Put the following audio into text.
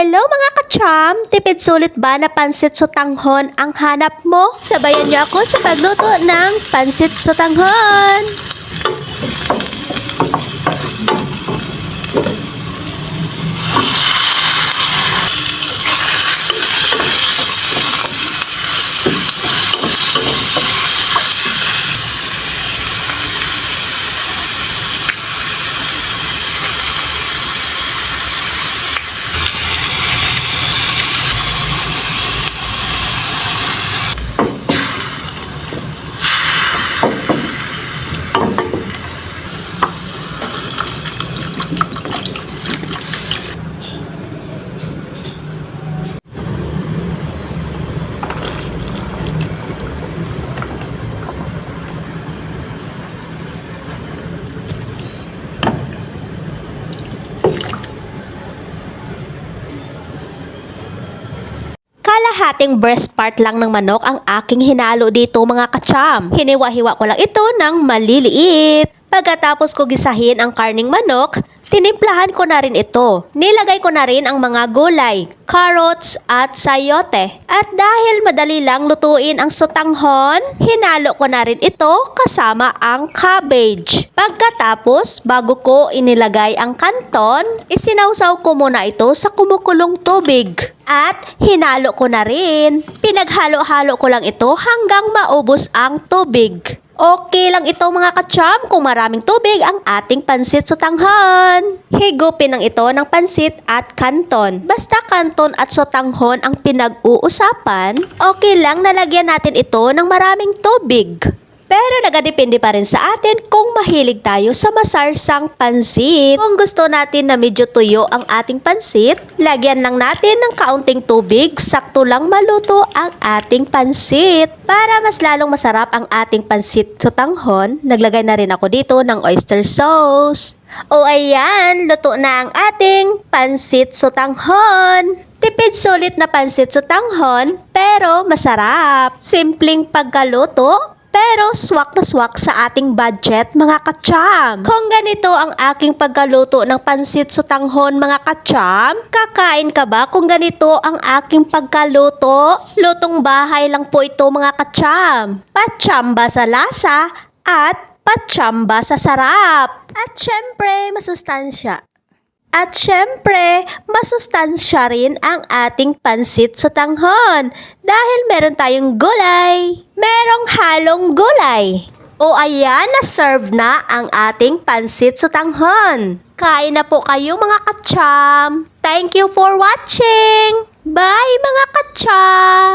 Hello mga kacham! Tipid sulit ba na pansit sotanghon ang hanap mo? Sabayan niyo ako sa pagluto ng pansit sotanghon! Kalahating breast part lang ng manok ang aking hinalo dito mga kacham. Hiniwa-hiwa ko lang ito ng maliliit. Pagkatapos ko gisahin ang karning manok, tinimplahan ko na rin ito. Nilagay ko na rin ang mga gulay, carrots at sayote. At dahil madali lang lutuin ang sotanghon, hinalo ko na rin ito kasama ang cabbage. Pagkatapos, bago ko inilagay ang kanton, isinawsaw ko muna ito sa kumukulong tubig. At hinalo ko na rin. Pinaghalo-halo ko lang ito hanggang maubos ang tubig. Okay lang ito mga kacham kung maraming tubig ang ating pansit sotanghon. Higupin lang ito ng pansit at kanton. Basta kanton at sotanghon ang pinag-uusapan, okay lang nalagyan natin ito ng maraming tubig. Pero nagadepende pa rin sa atin kung mahilig tayo sa masarsang pansit. Kung gusto natin na medyo tuyo ang ating pansit, lagyan lang natin ng kaunting tubig, sakto lang maluto ang ating pansit. Para mas lalong masarap ang ating pansit sotanghon, naglagay na rin ako dito ng oyster sauce. O ayan, luto na ang ating pansit sotanghon. Tipid sulit na pansit sotanghon, pero masarap. Simpleng pagkaluto, pero swak na swak sa ating budget mga kacham. Kung ganito ang aking pagkaluto ng pansit sotanghon mga kacham, kakain ka ba kung ganito ang aking pagkaluto? Lutong bahay lang po ito mga kacham. Patsamba sa lasa at patsamba sa sarap. At syempre masustansya. At syempre, masustansya rin ang ating pansit sotanghon dahil meron tayong gulay. Merong halong gulay. O ayan, na-serve na ang ating pansit sotanghon. Kain na po kayo mga kacham. Thank you for watching. Bye mga kacham.